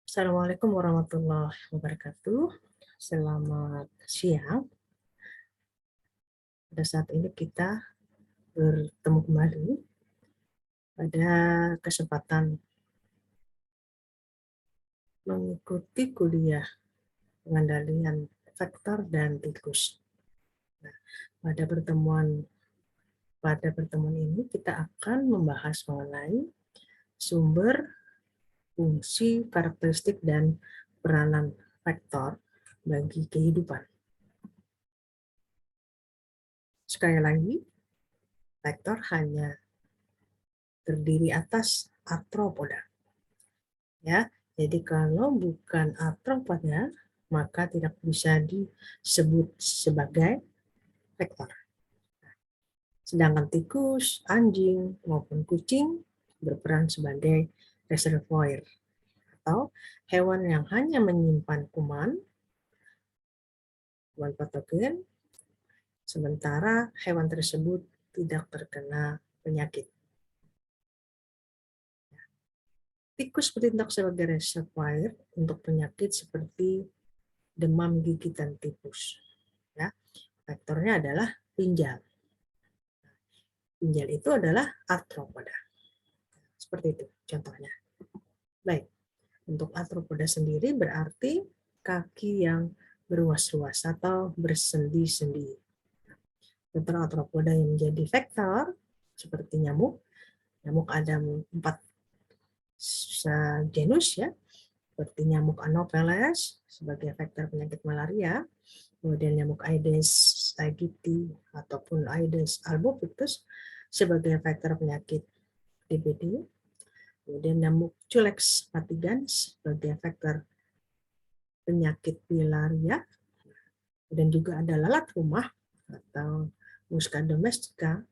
Assalamualaikum warahmatullahi wabarakatuh. Selamat siang. Pada saat ini kita bertemu kembali pada kesempatan mengikuti kuliah pengendalian vektor dan tikus. Nah, pada pertemuan ini kita akan membahas mengenai sumber, fungsi, karakteristik, dan peranan vektor bagi kehidupan. Sekali lagi, vektor hanya terdiri atas arthropoda. Ya, jadi kalau bukan arthropoda, maka tidak bisa disebut sebagai vektor. Sedangkan tikus, anjing, maupun kucing berperan sebagai reservoir atau hewan yang hanya menyimpan kuman patogen, sementara hewan tersebut tidak terkena penyakit. Tikus bertindak sebagai reservoir untuk penyakit seperti demam gigitan tikus. Ya, vektornya adalah pinjal. Pinjal itu adalah arthropoda. Seperti itu contohnya. Baik, untuk arthropoda sendiri berarti kaki yang berwas-was atau bersendi-sendi. Contoh arthropoda yang menjadi vektor seperti nyamuk. Nyamuk ada 4 genus ya, seperti nyamuk Anopheles sebagai vektor penyakit malaria, kemudian nyamuk Aedes aegypti ataupun Aedes albopictus sebagai vektor penyakit DBD, kemudian nyamuk Culex fatigans sebagai vektor penyakit filaria, dan juga ada lalat rumah atau Musca domestica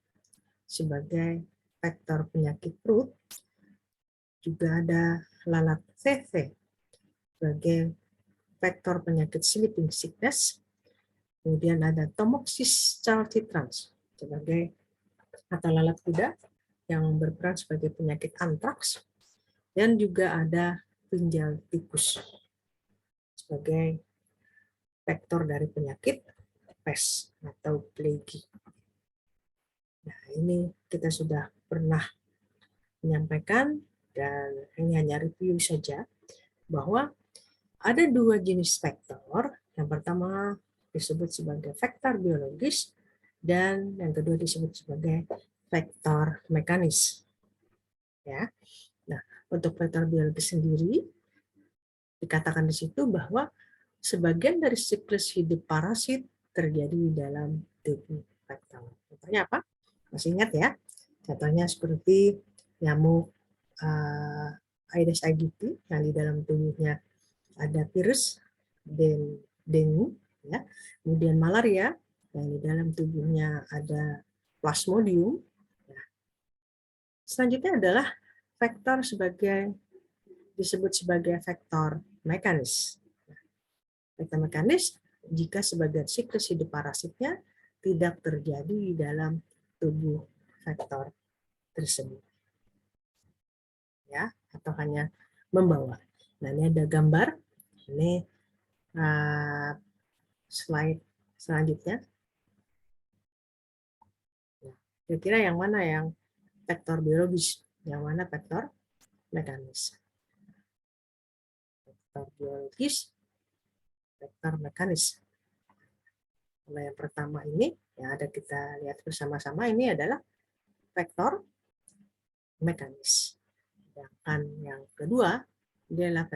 sebagai vektor penyakit perut, juga ada lalat TT sebagai vektor penyakit sleeping sickness, kemudian ada Tomoxys calcitrans sebagai atau lalat kuda yang berperan sebagai penyakit antraks, dan juga ada pinjal tikus sebagai vektor dari penyakit pes atau plague. Nah, ini kita sudah pernah menyampaikan dan ini hanya review saja bahwa ada 2 jenis vektor. Yang pertama disebut sebagai vektor biologis dan yang kedua disebut sebagai vektor mekanis. Ya. Nah, untuk vektor biologis sendiri dikatakan di situ bahwa sebagian dari siklus hidup parasit terjadi di dalam tubuh vektor. Contohnya apa? Masih ingat ya? Contohnya seperti nyamuk Aedes aegypti yang di dalam tubuhnya ada virus dengue, ya. Kemudian malaria yang di dalam tubuhnya ada plasmodium. Ya. Selanjutnya adalah vektor disebut sebagai vektor mekanis. Vektor mekanis jika sebagian siklus hidup parasitnya tidak terjadi di dalam tubuh vektor tersebut, ya, atau hanya membawa. Nah, ini ada gambar. Ini slide selanjutnya. Kira-kira yang mana yang vektor biologis, yang mana vektor mekanis? Vektor biologis, vektor mekanis. Kalau yang pertama ini, yang ada kita lihat bersama-sama ini adalah vektor mekanis. Sedangkan yang kedua, ini adalah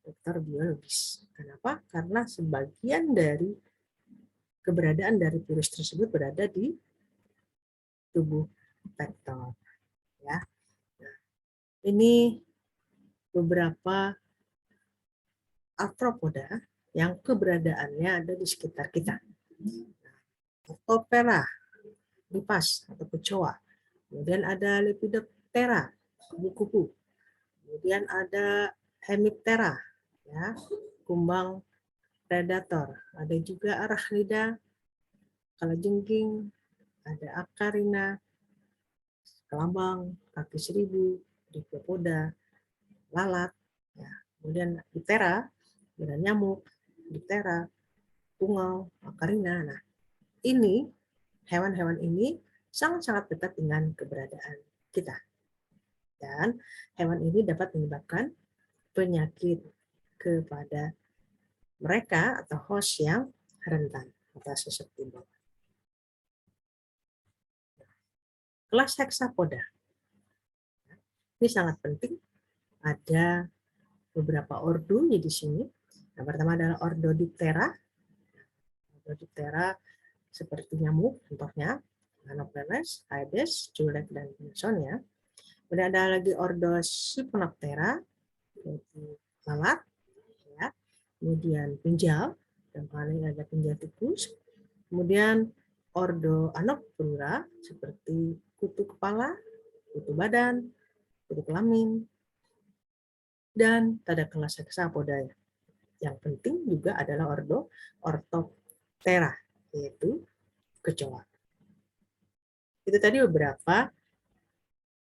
vektor biologis. Kenapa? Karena sebagian dari keberadaan dari virus tersebut berada di tubuh vektor. Ya. Nah, ini beberapa arthropoda yang keberadaannya ada di sekitar kita. Octopera, lipas atau kecoa. Kemudian ada Lepidoptera, kupu-kupu. Kemudian ada Hemiptera, ya, kumbang predator. Ada juga Arachnida, kalajengking, ada Acarina, kelambang, kaki seribu, Diplopoda, lalat, ya. Kemudian diftera, kemudian nyamuk, diftera, tungau, karina. Nah, ini hewan-hewan ini sangat-sangat dekat dengan keberadaan kita. Dan hewan ini dapat menyebabkan penyakit kepada mereka atau host yang rentan atau susceptible. Kelas hexapoda. Ini sangat penting. Ada beberapa ordonya di sini. Yang pertama adalah ordo Diptera. Ordo Diptera seperti nyamuk, contohnya Anopheles, Aedes, Julek, dan Pinsonia. Kemudian ada lagi ordo Hypnoptera, yaitu lalat, ya. Kemudian pinjal, dan paling ada pinjal tikus. Kemudian ordo Anoptera seperti kutu kepala, kutu badan, kutu kelamin, dan pada kelas hexapoda. Yang penting juga adalah ordo Orthoptera, yaitu kecoa. Itu tadi beberapa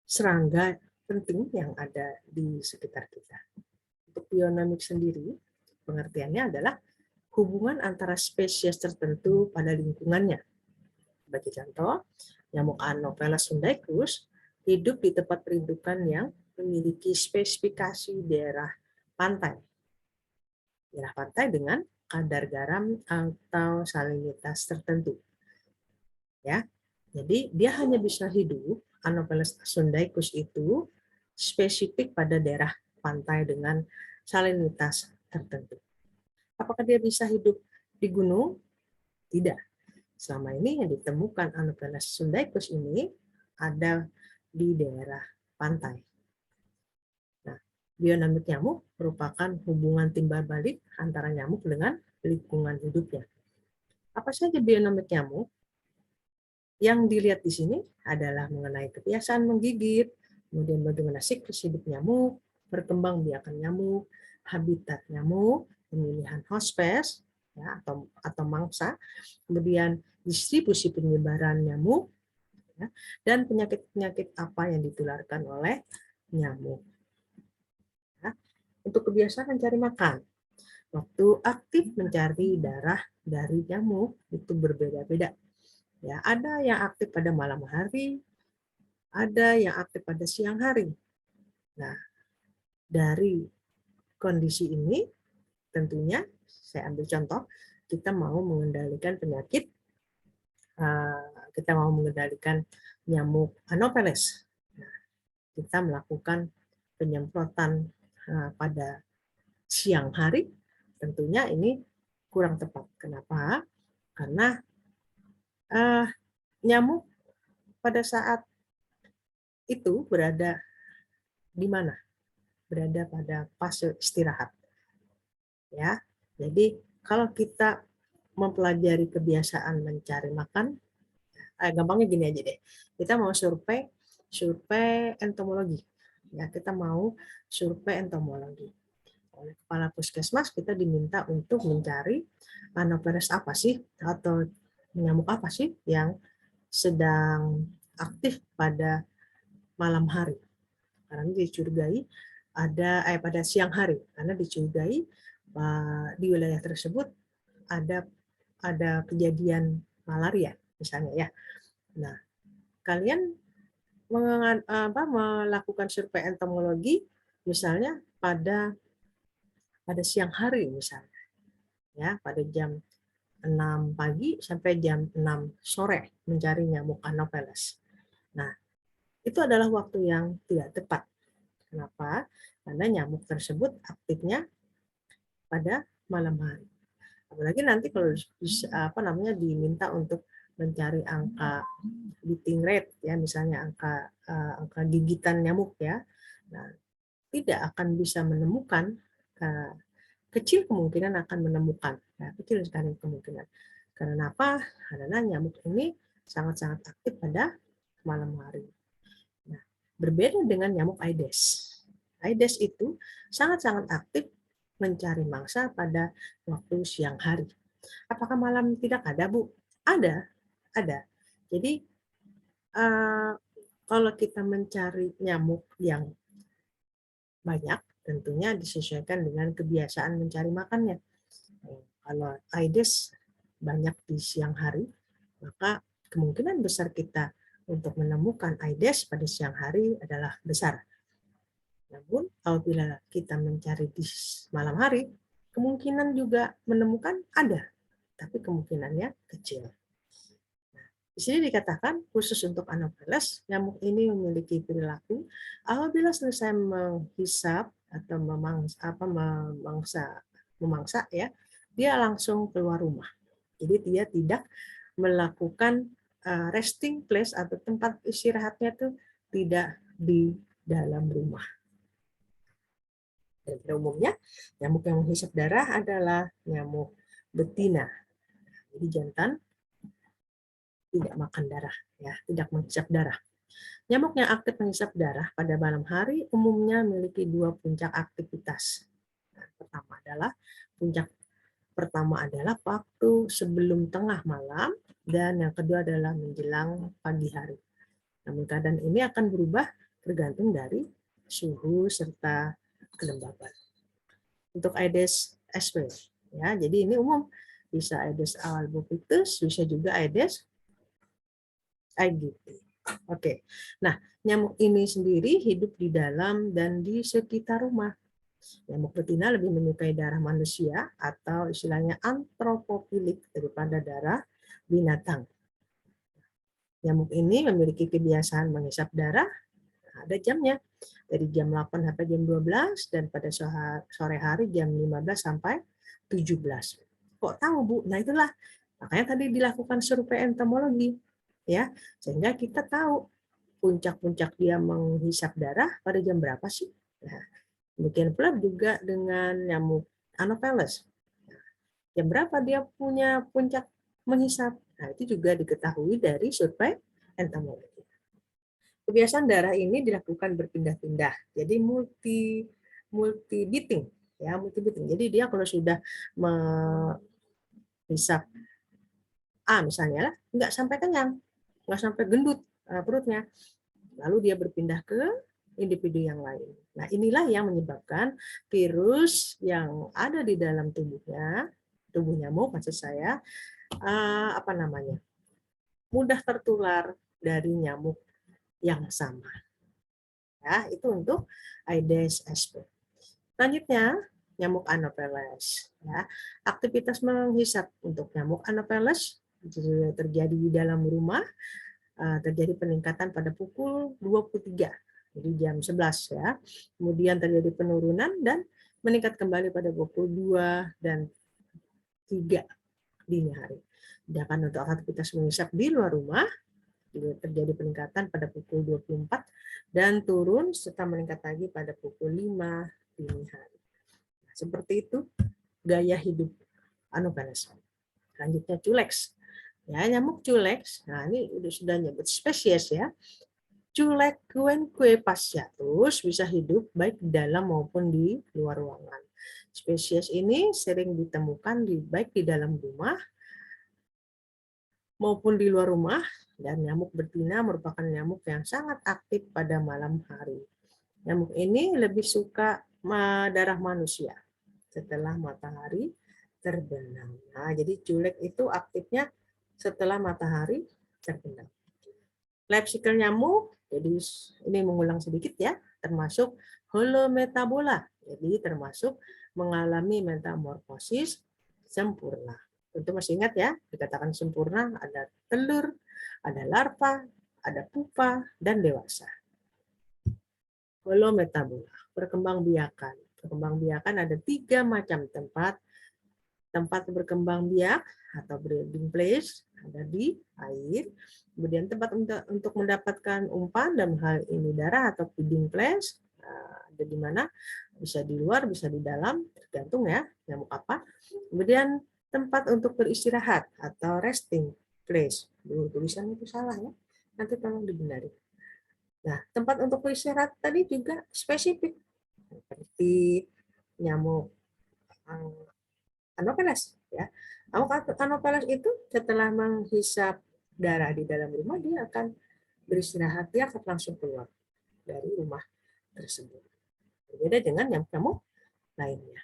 serangga penting yang ada di sekitar kita. Untuk bionomik sendiri, pengertiannya adalah hubungan antara spesies tertentu pada lingkungannya. Bagi contoh, nyamuk Anopheles sundaicus hidup di tempat perindukan yang memiliki spesifikasi daerah pantai. Daerah pantai dengan kadar garam atau salinitas tertentu. Ya, jadi dia hanya bisa hidup, Anopheles sundaicus itu spesifik pada daerah pantai dengan salinitas tertentu. Apakah dia bisa hidup di gunung? Tidak. Selama ini yang ditemukan Anopheles sundaicus ini ada di daerah pantai. Nah, bionomik nyamuk merupakan hubungan timbal balik antara nyamuk dengan lingkungan hidupnya. Apa saja bionomik nyamuk? Yang dilihat di sini adalah mengenai kebiasaan menggigit, kemudian bagaimana siklus hidup nyamuk, berkembang biakan nyamuk, habitat nyamuk, pemilihan host species, ya, atau mangsa, kemudian distribusi penyebaran nyamuk, ya, dan penyakit-penyakit apa yang ditularkan oleh nyamuk. Ya. Untuk kebiasaan mencari makan, waktu aktif mencari darah dari nyamuk itu berbeda-beda. Ya, ada yang aktif pada malam hari, ada yang aktif pada siang hari. Nah, dari kondisi ini tentunya saya ambil contoh, kita mau mengendalikan penyakit, kita mau mengendalikan nyamuk Anopheles. Nah, kita melakukan penyemprotan pada siang hari, tentunya ini kurang tepat. Kenapa? Karena nyamuk pada saat itu berada di mana? Berada pada fase istirahat. Ya. Jadi kalau kita mempelajari kebiasaan mencari makan, gampangnya gini aja deh. Kita mau survei entomologi. Ya, kita mau survei entomologi. Oleh kepala puskesmas kita diminta untuk mencari Anopheles apa sih atau nyamuk apa sih yang sedang aktif pada malam hari. Karena dicurigai pada siang hari, karena dicurigai di wilayah tersebut ada kejadian malaria misalnya ya. Nah, kalian melakukan survei entomologi misalnya pada siang hari misalnya ya, pada jam 6 pagi sampai jam 6 sore mencari nyamuk Anopheles. Nah, itu adalah waktu yang tidak tepat. Kenapa? Karena nyamuk tersebut aktifnya pada malam hari. Apalagi nanti kalau diminta untuk mencari angka beating rate ya, misalnya angka gigitan nyamuk ya. Nah, tidak akan bisa menemukan, kecil kemungkinan akan menemukan. Nah, kecil sekali kemungkinan. Karena apa? Karena nyamuk ini sangat-sangat aktif pada malam hari. Nah, berbeda dengan nyamuk Aedes. Aedes itu sangat-sangat aktif mencari mangsa pada waktu siang hari. Apakah malam tidak ada, Bu? Ada. Jadi, kalau kita mencari nyamuk yang banyak, tentunya disesuaikan dengan kebiasaan mencari makannya. Kalau Aedes banyak di siang hari, maka kemungkinan besar kita untuk menemukan Aedes pada siang hari adalah besar. Namun apabila kita mencari di malam hari, kemungkinan juga menemukan ada, tapi kemungkinannya kecil. Di sini dikatakan khusus untuk Anopheles, nyamuk ini memiliki perilaku apabila selesai menghisap atau memangsa ya, dia langsung keluar rumah. Jadi dia tidak melakukan resting place atau tempat istirahatnya itu tidak di dalam rumah. Dan pada umumnya nyamuk yang menghisap darah adalah nyamuk betina. Jadi jantan tidak makan darah, ya, tidak menghisap darah. Nyamuk yang aktif menghisap darah pada malam hari umumnya memiliki dua puncak aktivitas. Nah, puncak pertama adalah waktu sebelum tengah malam dan yang kedua adalah menjelang pagi hari. Namun keadaan ini akan berubah tergantung dari suhu serta kelembaban. Untuk Aedes aegypti, ya, jadi ini umum, bisa Aedes albopictus, bisa juga Aedes aegypti. Oke, nah nyamuk ini sendiri hidup di dalam dan di sekitar rumah. Nyamuk betina lebih menyukai darah manusia atau istilahnya antropofilik daripada darah binatang. Nyamuk ini memiliki kebiasaan menghisap darah, ada jamnya, dari jam 8 sampai jam 12 dan pada sore hari jam 15 sampai 17. Kok tahu, Bu? Nah, itulah. Makanya tadi dilakukan survei entomologi, ya, sehingga kita tahu puncak-puncak dia menghisap darah pada jam berapa sih. Nah, demikian pula juga dengan nyamuk Anopheles. Jam berapa dia punya puncak menghisap? Nah, itu juga diketahui dari survei entomologi. Kebiasaan darah ini dilakukan berpindah-pindah, jadi multi beating, ya, multi beating. Jadi dia kalau sudah menghisap misalnya lah, nggak sampai kenyang, nggak sampai gendut perutnya, lalu dia berpindah ke individu yang lain. Nah, inilah yang menyebabkan virus yang ada di dalam tubuh nyamuk, maksud saya, mudah tertular dari nyamuk yang sama. Ya, itu untuk Aedes aegypti. Selanjutnya, nyamuk Anopheles. Ya, aktivitas menghisap untuk nyamuk Anopheles terjadi di dalam rumah, terjadi peningkatan pada pukul 23, jadi jam 11 ya. Kemudian terjadi penurunan dan meningkat kembali pada pukul 2 dan 3 dini hari. Sedangkan untuk aktivitas menghisap di luar rumah, terjadi peningkatan pada pukul 24 dan turun serta meningkat lagi pada pukul 5 dini hari. Seperti itu gaya hidup Anopheles. Selanjutnya Culex. Ya, nyamuk Culex. Nah, ini sudah nyebut spesies ya. Culex fasciatus bisa hidup baik di dalam maupun di luar ruangan. Spesies ini sering ditemukan baik di dalam rumah maupun di luar rumah, dan nyamuk betina merupakan nyamuk yang sangat aktif pada malam hari. Nyamuk ini lebih suka darah manusia setelah matahari terbenam. Nah, jadi culex itu aktifnya setelah matahari terbenam. Life cycle nyamuk, jadi ini mengulang sedikit ya, termasuk holometabola. Jadi termasuk mengalami metamorfosis sempurna. Tentu masih ingat ya, dikatakan sempurna ada telur, ada larva, ada pupa, dan dewasa. Holometabola, perkembangbiakan. Perkembangbiakan ada 3 macam tempat. Tempat berkembang biak atau breeding place ada di air. Kemudian tempat untuk mendapatkan umpan, dan hal ini darah atau feeding place ada di mana, bisa di luar, bisa di dalam, tergantung ya nyamuk apa. Kemudian tempat untuk beristirahat atau resting place. Tulisan itu salah ya, nanti tolong dibenarin. Nah, tempat untuk beristirahat tadi juga spesifik, seperti nyamuk Anopheles ya. Anopheles itu setelah menghisap darah di dalam rumah, dia akan beristirahat, dia akan langsung keluar dari rumah tersebut. Berbeda dengan nyamuk-nyamuk lainnya.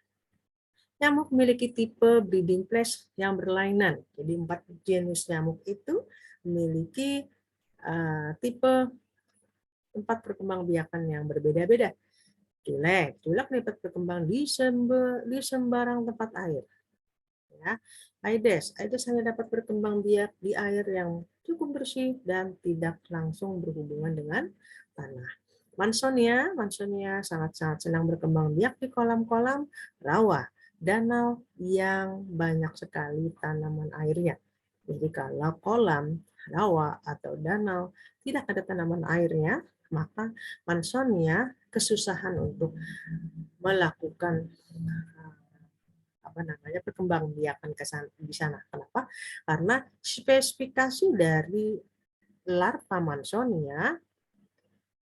Nyamuk memiliki tipe breeding place yang berlainan. Jadi 4 jenis nyamuk itu memiliki tipe tempat perkembangbiakan yang berbeda-beda. Tulek dapat berkembang di sembarang tempat air. Ya. Aedes hanya dapat berkembang biak di air yang cukup bersih dan tidak langsung berhubungan dengan tanah. Mansonia sangat-sangat senang berkembang biak di kolam-kolam rawa, danau yang banyak sekali tanaman airnya. Jadi kalau kolam, rawa, atau danau tidak ada tanaman airnya, maka Mansonia kesusahan untuk melakukan perkembangbiakan di sana. Kenapa? Karena spesifikasi dari larva Mansonia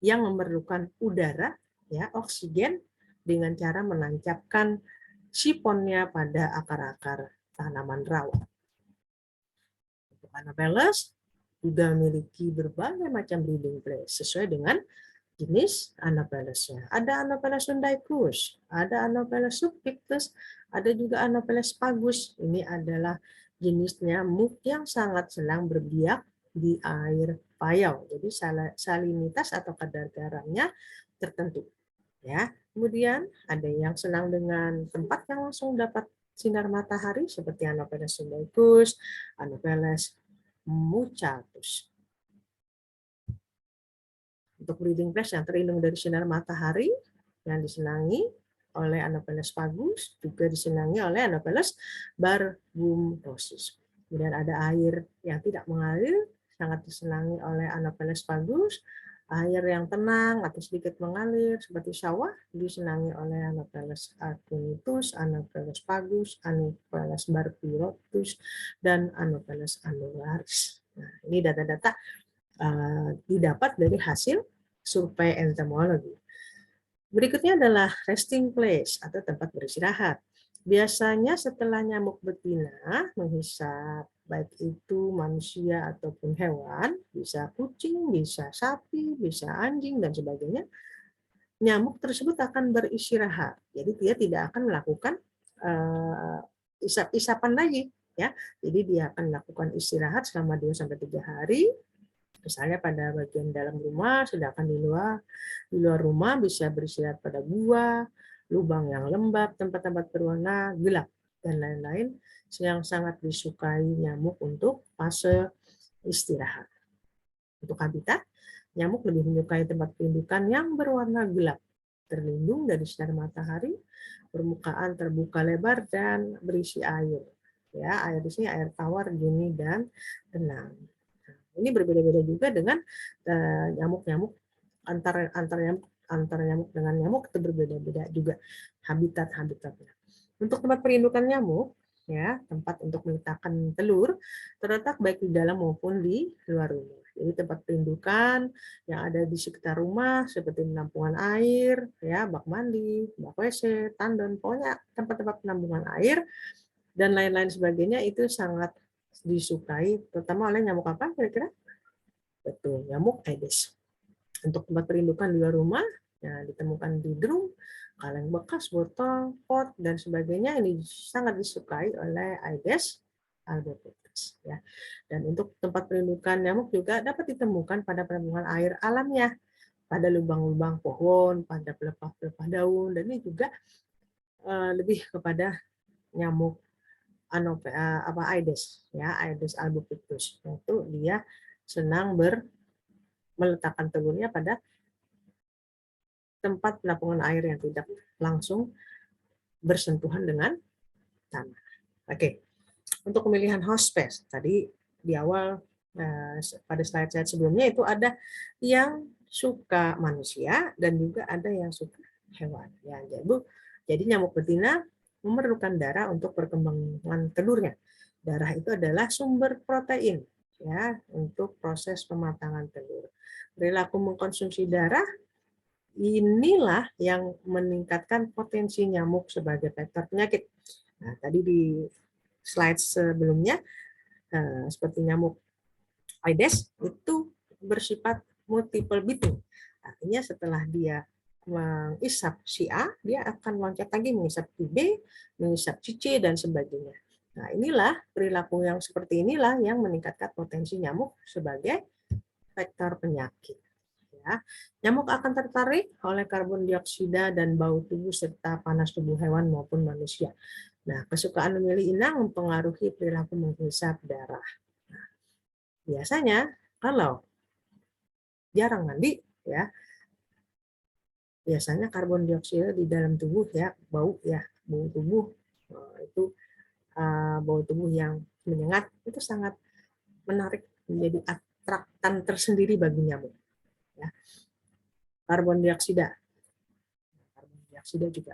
yang memerlukan udara, ya, oksigen, dengan cara menancapkan sifonnya pada akar-akar tanaman rawa. Untuk Anopheles juga memiliki berbagai macam breeding place sesuai dengan jenis Anopheles-nya. Ada Anopheles sundaicus, ada Anopheles subpictus, ada juga Anopheles pagus. Ini adalah jenis nyamuk yang sangat senang berbiak di air payau. Jadi salinitas atau kadar garamnya tertentu. Ya. Kemudian ada yang senang dengan tempat yang langsung dapat sinar matahari seperti Anopheles sundaicus, Anopheles muchatus. Untuk breeding place yang terlindung dari sinar matahari yang disenangi oleh Anopheles pagus, juga disenangi oleh Anopheles barbumptosis. Kemudian ada air yang tidak mengalir, sangat disenangi oleh Anopheles pagus. Air yang tenang atau sedikit mengalir seperti sawah disenangi oleh Anopheles aconitus, Anopheles pagus, Anopheles barbirotus, dan Anopheles annularis. Nah, ini data-data didapat dari hasil survei entomologi. Berikutnya adalah resting place atau tempat beristirahat. Biasanya setelah nyamuk betina menghisap, baik itu manusia ataupun hewan, bisa kucing, bisa sapi, bisa anjing, dan sebagainya, nyamuk tersebut akan beristirahat. Jadi dia tidak akan melakukan isap-isapan lagi. Ya. Jadi dia akan melakukan istirahat selama 2-3 hari, misalnya pada bagian dalam rumah, sedangkan di luar rumah bisa beristirahat pada gua, lubang yang lembab, tempat-tempat berwarna gelap, dan lain-lain yang sangat disukai nyamuk untuk fase istirahat. Untuk habitat, nyamuk lebih menyukai tempat perindukan yang berwarna gelap, terlindung dari sinar matahari, permukaan terbuka lebar, dan berisi air. Ya, air di sini air tawar, geni, dan tenang. Ini berbeda-beda juga dengan nyamuk-nyamuk antar nyamuk dengan nyamuk itu berbeda-beda juga habitatnya. Untuk tempat perindukan nyamuk, ya, tempat untuk meletakkan telur terletak baik di dalam maupun di luar rumah. Jadi tempat perindukan yang ada di sekitar rumah seperti penampungan air, ya, bak mandi, bak WC, tandon, pokoknya tempat-tempat penampungan air dan lain-lain sebagainya itu sangat disukai, terutama oleh nyamuk apa kira-kira? Betul, nyamuk Aedes. Untuk tempat perindukan di luar rumah, ya, ditemukan di drum, kaleng bekas, botol, pot, dan sebagainya. Ini sangat disukai oleh Aedes albopictus. Ya. Dan untuk tempat perindukan nyamuk juga dapat ditemukan pada penampungan air alamnya, pada lubang-lubang pohon, pada pelepah-pelepah daun, dan ini juga lebih kepada nyamuk Aedes, ya, Aedes albopictus. Itu dia senang meletakkan telurnya pada tempat penampungan air yang tidak langsung bersentuhan dengan tanah. Oke, untuk pemilihan host space tadi di awal pada slide-slide sebelumnya itu ada yang suka manusia dan juga ada yang suka hewan. Ya, jadi nyamuk betina memerlukan darah untuk perkembangan telurnya. Darah itu adalah sumber protein, ya, untuk proses pematangan telur. Perilaku mengkonsumsi darah inilah yang meningkatkan potensi nyamuk sebagai vektor penyakit. Nah, tadi di slide sebelumnya seperti nyamuk Aedes itu bersifat multiple beating. Artinya setelah dia mengisap si A, dia akan loncat lagi mengisap si B, mengisap si C, dan sebagainya. Nah, inilah perilaku yang seperti inilah yang meningkatkan potensi nyamuk sebagai vektor penyakit. Ya. Nyamuk akan tertarik oleh karbon dioksida dan bau tubuh serta panas tubuh hewan maupun manusia. Nah, kesukaan memilih inang mempengaruhi perilaku menghisap darah. Nah, biasanya kalau jarang mandi, ya biasanya karbon dioksida di dalam tubuh ya bau tubuh itu bau tubuh yang menyengat itu sangat menarik, menjadi atraktan tersendiri bagi nyamuk. Ya. Karbon dioksida juga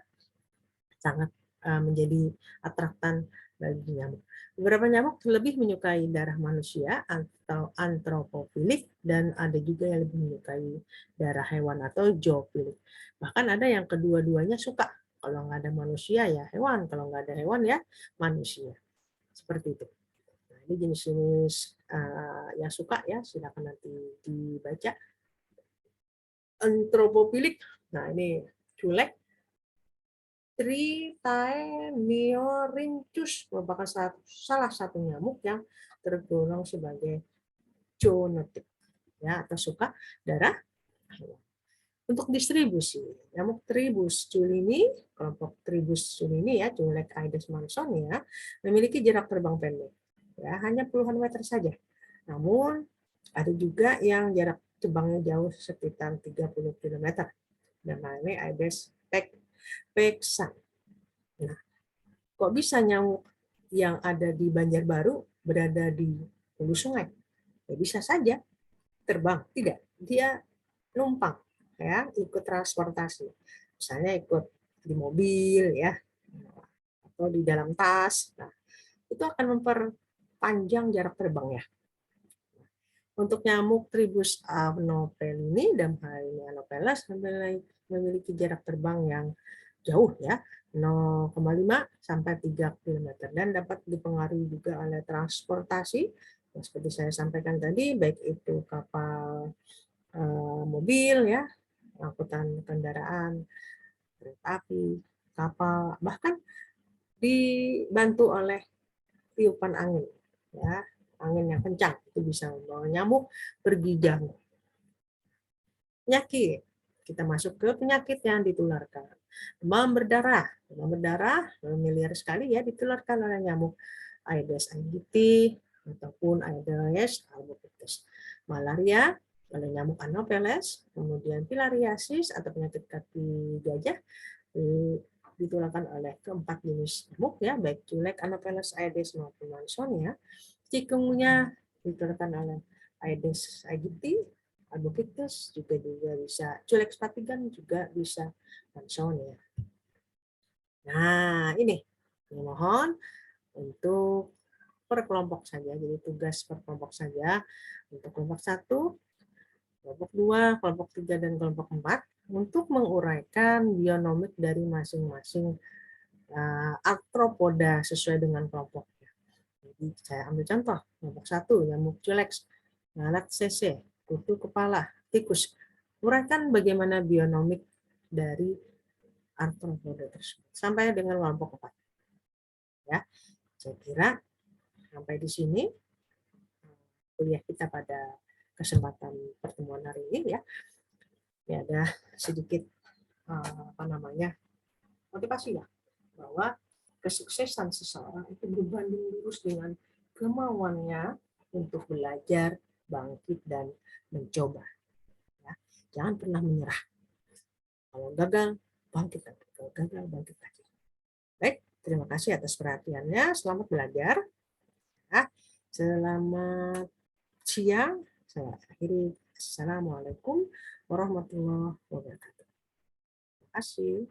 sangat menjadi atraktan bagi nyamuk. Beberapa nyamuk lebih menyukai darah manusia atau antropofilik, dan ada juga yang lebih menyukai darah hewan atau zoofilik. Bahkan ada yang kedua-duanya suka. Kalau nggak ada manusia ya hewan, kalau nggak ada hewan ya manusia. Seperti itu. Nah, ini jenis-jenis yang suka ya, silakan nanti dibaca. Antropofilik, nah ini culek, Tritaeniorhynchus merupakan salah satu nyamuk yang tergolong sebagai zoonotik, ya, atau suka darah hewan. Untuk distribusi, nyamuk Tribus culini, kelompok Tribus culini ya, Culek Aedes mansonia, memiliki jarak terbang pendek, ya, hanya puluhan meter saja. Namun ada juga yang jarak terbangnya jauh sekitar 30 km. Namanya Aedes peksa. Nah, kok bisa nyamuk yang ada di Banjarbaru berada di hulu sungai? Ya bisa saja terbang, tidak. Dia numpang, ya, ikut transportasi. Misalnya ikut di mobil, ya, atau di dalam tas. Nah, itu akan memperpanjang jarak terbangnya. Untuk nyamuk Tribus anopelini dan Anopheles memiliki jarak terbang yang jauh ya, 0,5 sampai 3 km, dan dapat dipengaruhi juga oleh transportasi seperti saya sampaikan tadi, baik itu kapal, mobil ya, angkutan kendaraan, kereta api, kapal, bahkan dibantu oleh tiupan angin ya, angin yang kencang itu bisa membawa nyamuk pergi jauh. Penyakit, kita masuk ke penyakit yang ditularkan. Demam berdarah familiar sekali ya, ditularkan oleh nyamuk Aedes aegypti ataupun Aedes albopictus. Malaria oleh nyamuk Anopheles, kemudian filariasis atau penyakit kaki gajah ditularkan oleh keempat jenis nyamuk ya, baik Culek, Anopheles, Aedes maupun Mansonia. Chikungunya ditularkan oleh Aedes aegypti, Albopictus juga bisa, Culex fatigan juga bisa, Mansonia. Nah, ini mohon untuk per kelompok saja, jadi tugas per kelompok saja. Untuk kelompok 1, kelompok 2, kelompok 3, dan kelompok 4 untuk menguraikan bionomik dari masing-masing arthropoda sesuai dengan kelompoknya. Jadi saya ambil contoh, kelompok 1, nyamuk Culex, lalat CC, kutu kepala, tikus. Uraikan bagaimana bionomik dari arthropoda tersebut sampai dengan kelompok 4. Ya, saya kira sampai di sini kuliah kita pada kesempatan pertemuan hari ini ya. Ya, ada sedikit motivasi ya, bahwa kesuksesan seseorang itu berbanding lurus dengan kemauannya untuk belajar, bangkit, dan mencoba. Ya, jangan pernah menyerah. Kalau gagal, bangkit lagi. Kalau gagal, bangkit lagi. Baik, terima kasih atas perhatiannya. Selamat belajar. Ya, selamat siang. Saya akhiri. Assalamualaikum warahmatullahi wabarakatuh. Terima kasih.